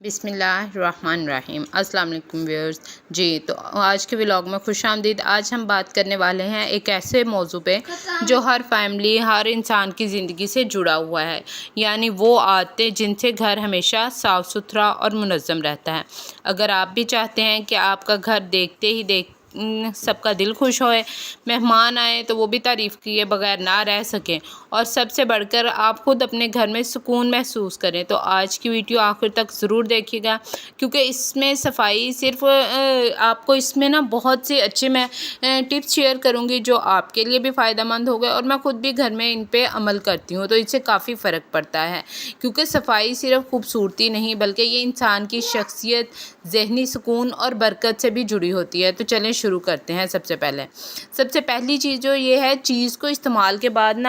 بسم اللہ الرحمن الرحیم۔ السلام علیکم ویورز جی، تو آج کے ولاگ میں خوش آمدید۔ آج ہم بات کرنے والے ہیں ایک ایسے موضوع پہ جو ہر فیملی، ہر انسان کی زندگی سے جڑا ہوا ہے، یعنی وہ عادتیں جن سے گھر ہمیشہ صاف ستھرا اور منظم رہتا ہے۔ اگر آپ بھی چاہتے ہیں کہ آپ کا گھر دیکھتے ہی سب کا دل خوش ہوئے، مہمان آئیں تو وہ بھی تعریف کیے بغیر نہ رہ سکیں، اور سب سے بڑھ کر آپ خود اپنے گھر میں سکون محسوس کریں، تو آج کی ویڈیو آخر تک ضرور دیکھیے گا، کیونکہ اس میں صفائی صرف آپ کو اس میں بہت سے اچھے میں ٹپس شیئر کروں گی جو آپ کے لیے بھی فائدہ مند ہو گئے، اور میں خود بھی گھر میں ان پہ عمل کرتی ہوں، تو اس سے کافی فرق پڑتا ہے، کیونکہ صفائی صرف خوبصورتی نہیں بلکہ یہ انسان کی شخصیت، ذہنی سکون اور برکت سے بھی جڑی ہوتی ہے۔ تو چلیں شروع کرتے ہیں۔ سب سے پہلی چیز جو یہ ہے، چیز کو استعمال کے بعد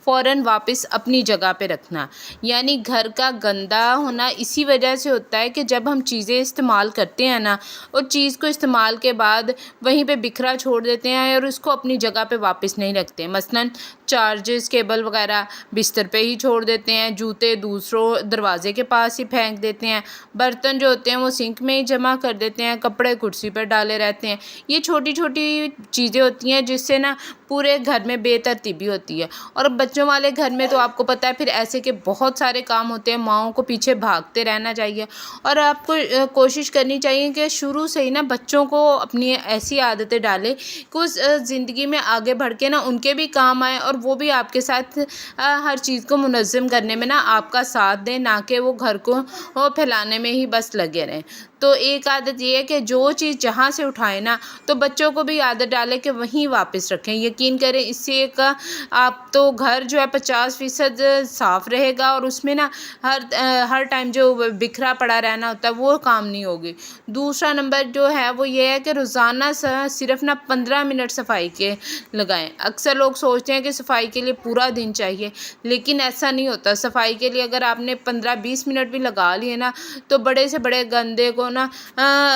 فوراً واپس اپنی جگہ پہ رکھنا، یعنی گھر کا گندا ہونا اسی وجہ سے ہوتا ہے کہ جب ہم چیزیں استعمال کرتے ہیں اور چیز کو استعمال کے بعد وہیں پہ بکھرا چھوڑ دیتے ہیں اور اس کو اپنی جگہ پہ واپس نہیں رکھتے، مثلاً چارجز، کیبل وغیرہ بستر پہ ہی چھوڑ دیتے ہیں، جوتے دوسروں دروازے کے پاس ہی پھینک دیتے ہیں، برتن جو ہوتے ہیں وہ سنک میں ہی جمع کر دیتے ہیں، کپڑے کرسی پر ڈالے رہتے ہیں۔ یہ چھوٹی چھوٹی چیزیں ہوتی ہیں جس سے پورے گھر میں بے ترتیبی ہوتی ہے، اور بچوں والے گھر میں تو آپ کو پتہ ہے پھر ایسے کے بہت سارے کام ہوتے ہیں، ماؤں کو پیچھے بھاگتے رہنا چاہیے، اور آپ کو کوشش کرنی چاہیے کہ شروع سے ہی بچوں کو اپنی ایسی عادتیں ڈالیں کہ اس زندگی میں آگے بڑھ کے ان کے بھی کام آئے، اور وہ بھی آپ کے ساتھ ہر چیز کو منظم کرنے میں آپ کا ساتھ دیں، نہ کہ وہ گھر کو پھیلانے میں ہی بس لگے رہیں۔ تو ایک عادت یہ ہے کہ جو چیز جہاں سے اٹھائیں تو بچوں کو بھی عادت ڈالیں کہ وہیں واپس رکھیں۔ یقین کریں اس سے آپ تو گھر جو ہے 50% صاف رہے گا، اور اس میں ہر ٹائم جو بکھرا پڑا رہنا ہوتا ہے وہ کام نہیں ہوگی۔ دوسرا نمبر جو ہے وہ یہ ہے کہ روزانہ صرف 15 منٹ صفائی کے لگائیں۔ اکثر لوگ سوچتے ہیں کہ صفائی کے لیے پورا دن چاہیے، لیکن ایسا نہیں ہوتا۔ صفائی کے لیے اگر آپ نے 15-20 منٹ بھی لگا لیے تو بڑے سے بڑے گندے کو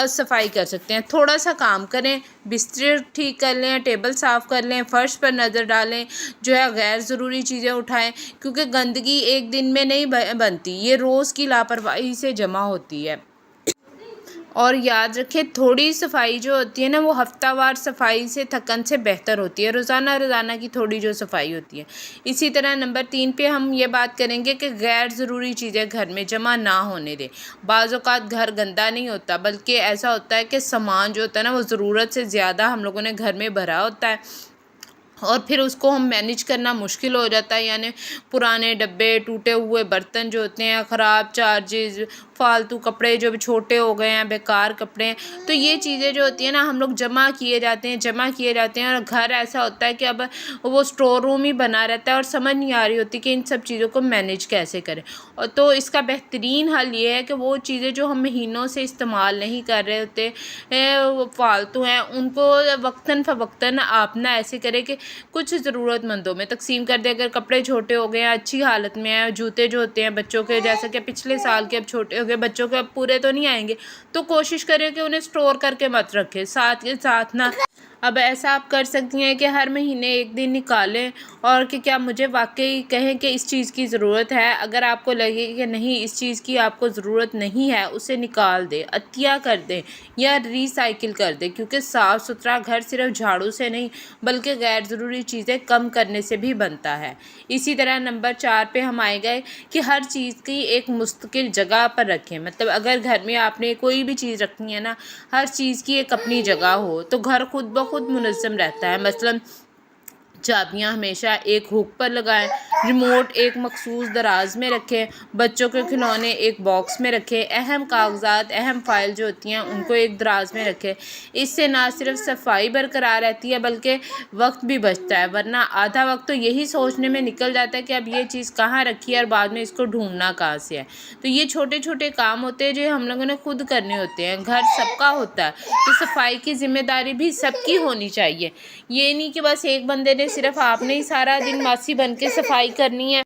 صفائی کر سکتے ہیں۔ تھوڑا سا کام کریں، بستر ٹھیک کر لیں، ٹیبل صاف کر لیں، فرش پر نظر ڈالیں، جو ہے غیر ضروری چیزیں اٹھائیں، کیونکہ گندگی ایک دن میں نہیں بنتی، یہ روز کی لاپرواہی سے جمع ہوتی ہے۔ اور یاد رکھیں، تھوڑی صفائی جو ہوتی ہے وہ ہفتہ وار صفائی سے تھکن سے بہتر ہوتی ہے، روزانہ کی تھوڑی جو صفائی ہوتی ہے۔ اسی طرح نمبر 3 پہ ہم یہ بات کریں گے کہ غیر ضروری چیزیں گھر میں جمع نہ ہونے دیں۔ بعض اوقات گھر گندا نہیں ہوتا، بلکہ ایسا ہوتا ہے کہ سامان جو ہوتا ہے وہ ضرورت سے زیادہ ہم لوگوں نے گھر میں بھرا ہوتا ہے، اور پھر اس کو ہم مینیج کرنا مشکل ہو جاتا ہے، یعنی پرانے ڈبے، ٹوٹے ہوئے برتن جو ہوتے ہیں، خراب چارجز، فالتو کپڑے جو بھی چھوٹے ہو گئے ہیں، بیکار کپڑے ہیں، تو یہ چیزیں جو ہوتی ہیں ہم لوگ جمع کیے جاتے ہیں، اور گھر ایسا ہوتا ہے کہ اب وہ اسٹور روم ہی بنا رہتا ہے، اور سمجھ نہیں آ رہی ہوتی کہ ان سب چیزوں کو مینیج کیسے کریں۔ اور تو اس کا بہترین حل یہ ہے کہ وہ چیزیں جو ہم مہینوں سے استعمال نہیں کر رہے ہوتے، فالتو ہیں، ان کو وقتاً فوقتاً آپ ایسے کریں کہ کچھ ضرورت مندوں میں تقسیم کر دیں۔ اگر کپڑے چھوٹے ہو گئے ہیں، اچھی حالت میں ہیں، جوتے جو ہوتے ہیں بچوں کے، جیسا کہ پچھلے سال کے اب چھوٹے ہو گئے، بچوں کے اب پورے تو نہیں آئیں گے، تو کوشش کریں کہ انہیں اسٹور کر کے مت رکھیں، ساتھ کے ساتھ اب ایسا آپ کر سکتی ہیں کہ ہر مہینے ایک دن نکالیں، اور کہ کیا مجھے واقعی کہیں کہ اس چیز کی ضرورت ہے، اگر آپ کو لگے کہ نہیں اس چیز کی آپ کو ضرورت نہیں ہے، اسے نکال دیں، عطیہ کر دیں یا ری سائیکل کر دیں، کیونکہ صاف ستھرا گھر صرف جھاڑو سے نہیں بلکہ غیر ضروری چیزیں کم کرنے سے بھی بنتا ہے۔ اسی طرح نمبر 4 پہ ہم آئے گئے کہ ہر چیز کی ایک مستقل جگہ پر رکھیں، مطلب اگر گھر میں آپ نے کوئی بھی چیز رکھنی ہے ہر چیز کی ایک اپنی جگہ ہو تو گھر خود بخود منظم رہتا ہے۔ مثلاً چابیاں ہمیشہ ایک ہک پر لگائیں، ریموٹ ایک مخصوص دراز میں رکھیں، بچوں کے کھلونے ایک باکس میں رکھیں، اہم کاغذات، اہم فائل جو ہوتی ہیں ان کو ایک دراز میں رکھیں۔ اس سے نہ صرف صفائی برقرار رہتی ہے بلکہ وقت بھی بچتا ہے، ورنہ آدھا وقت تو یہی سوچنے میں نکل جاتا ہے کہ اب یہ چیز کہاں رکھی ہے اور بعد میں اس کو ڈھونڈنا کہاں سے ہے۔ تو یہ چھوٹے چھوٹے کام ہوتے ہیں جو ہم لوگوں نے خود کرنے ہوتے ہیں، گھر سب کا ہوتا ہے، تو صفائی کی ذمہ داری بھی سب کی ہونی چاہیے۔ یہ نہیں کہ بس ایک بندے نے، صرف آپ نے ہی سارا دن ماسی بن کے صفائی کرنی ہے،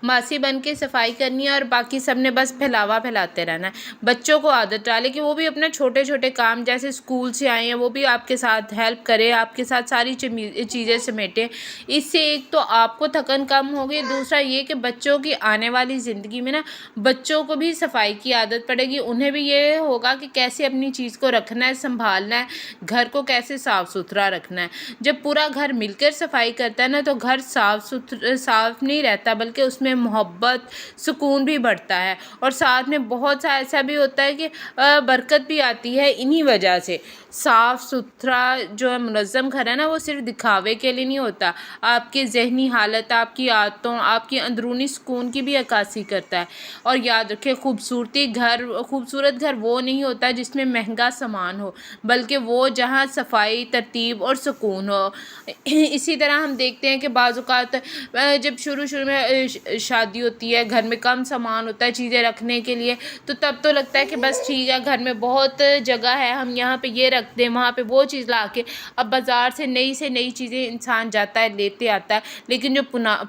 ماسی بن کے صفائی کرنی ہے اور باقی سب نے بس پھیلاتے رہنا ہے۔ بچوں کو عادت ڈالے کہ وہ بھی اپنا چھوٹے چھوٹے کام جیسے اسکول سے آئے ہیں وہ بھی آپ کے ساتھ ہیلپ کرے، آپ کے ساتھ ساری چیزیں سمیٹے۔ اس سے ایک تو آپ کو تھکن کم ہوگی، دوسرا یہ کہ بچوں کی آنے والی زندگی میں نا بچوں کو بھی صفائی کی عادت پڑے گی، انہیں بھی یہ ہوگا کہ کیسے اپنی چیز کو رکھنا ہے، سنبھالنا ہے، گھر کو کیسے صاف ستھرا رکھنا ہے۔ جب پورا گھر مل کر صفائی کرتا ہے نا تو گھر صاف نہیں رہتا بلکہ اس میں محبت، سکون بھی بڑھتا ہے، اور ساتھ میں بہت سا ایسا بھی ہوتا ہے کہ برکت بھی آتی ہے انہی وجہ سے۔ صاف ستھرا جو ہے منظم گھر ہے نا وہ صرف دکھاوے کے لیے نہیں ہوتا، آپ کی ذہنی حالت، آپ کی عادتوں، آپ کی اندرونی سکون کی بھی عکاسی کرتا ہے۔ اور یاد رکھیں خوبصورت گھر وہ نہیں ہوتا جس میں مہنگا سامان ہو، بلکہ وہ جہاں صفائی، ترتیب اور سکون ہو۔ اسی طرح ہم دیکھتے ہیں کہ بعض اوقات جب شروع میں شادی ہوتی ہے، گھر میں کم سامان ہوتا ہے چیزیں رکھنے کے لیے، تو تب تو لگتا ہے کہ بس ٹھیک ہے گھر میں بہت جگہ ہے، ہم یہاں پہ یہ رکھ دیں، وہاں پہ وہ چیز لا کے۔ اب بازار سے نئی چیزیں انسان جاتا ہے لیتے آتا ہے، لیکن جو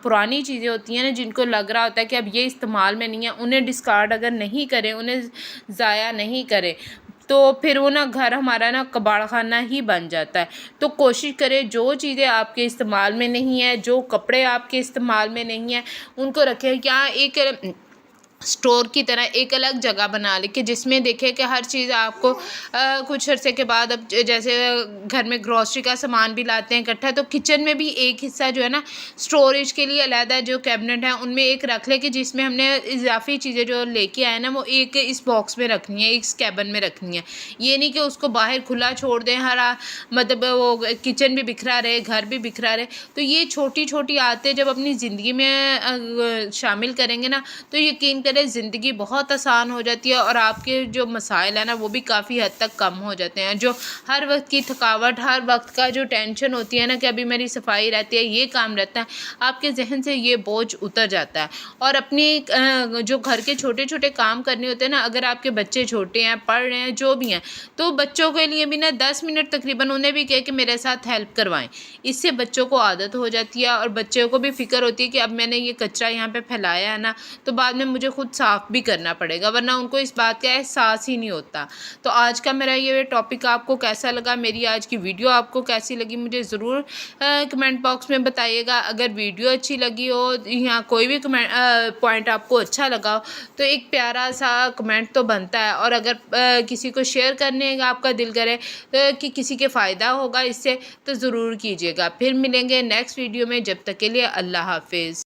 پرانی چیزیں ہوتی ہیں نا جن کو لگ رہا ہوتا ہے کہ اب یہ استعمال میں نہیں ہے، انہیں ڈسکارڈ اگر نہیں کریں، انہیں ضائع نہیں کریں تو پھر وہ نا گھر ہمارا نا کباڑ خانہ ہی بن جاتا ہے۔ تو کوشش کریں جو چیزیں آپ کے استعمال میں نہیں ہیں، جو کپڑے آپ کے استعمال میں نہیں ہیں، ان کو رکھیں۔ کیا ایک اسٹور کی طرح ایک الگ جگہ بنا لے کہ جس میں دیکھیں کہ ہر چیز آپ کو کچھ عرصے کے بعد، اب جیسے گھر میں گروسری کا سامان بھی لاتے ہیں اکٹھا، تو کچن میں بھی ایک حصہ جو ہے نا اسٹوریج کے لیے علیحدہ جو کیبنٹ ہے ان میں ایک رکھ لے کہ جس میں ہم نے اضافی چیزیں جو لے کے آئے نا وہ ایک اس باکس میں رکھنی ہے، اس کیبن میں رکھنی ہے۔ یہ نہیں کہ اس کو باہر کھلا چھوڑ دیں، مطلب وہ کچن بھی بکھرا رہے، گھر بھی بکھرا رہے۔ تو یہ چھوٹی عادتیں جب اپنی زندگی میں شامل کریں گے نا تو یقین کریں زندگی بہت آسان ہو جاتی ہے، اور آپ کے جو مسائل ہیں نا وہ بھی کافی حد تک کم ہو جاتے ہیں۔ جو ہر وقت کی تھکاوٹ، ہر وقت کا جو ٹینشن ہوتی ہے نا کہ ابھی میری صفائی رہتی ہے، یہ کام رہتا ہے، آپ کے ذہن سے یہ بوجھ اتر جاتا ہے۔ اور اپنی جو گھر کے چھوٹے چھوٹے کام کرنے ہوتے ہیں نا، اگر آپ کے بچے چھوٹے ہیں، پڑھ رہے ہیں، جو بھی ہیں، تو بچوں کے لیے بھی نا 10 منٹ تقریباً انہیں بھی کہے کہ میرے ساتھ ہیلپ کروائیں۔ اس سے بچوں کو عادت ہو جاتی ہے اور بچوں کو بھی فکر ہوتی ہے کہ اب میں نے یہ کچرا یہاں پہ پھیلایا ہے نا تو بعد میں مجھے خود صاف بھی کرنا پڑے گا، ورنہ ان کو اس بات کا احساس ہی نہیں ہوتا۔ تو آج کا میرا یہ ٹاپک آپ کو کیسا لگا، میری آج کی ویڈیو آپ کو کیسی لگی، مجھے ضرور کمنٹ باکس میں بتائیے گا۔ اگر ویڈیو اچھی لگی ہو یا کوئی بھی پوائنٹ آپ کو اچھا لگا ہو تو ایک پیارا سا کمنٹ تو بنتا ہے، اور اگر کسی کو شیئر کرنے کا آپ کا دل کرے کہ کسی کے فائدہ ہوگا اس سے تو ضرور کیجیے گا۔ پھر ملیں گے نیکسٹ ویڈیو میں، جب تک کے لیے اللہ حافظ۔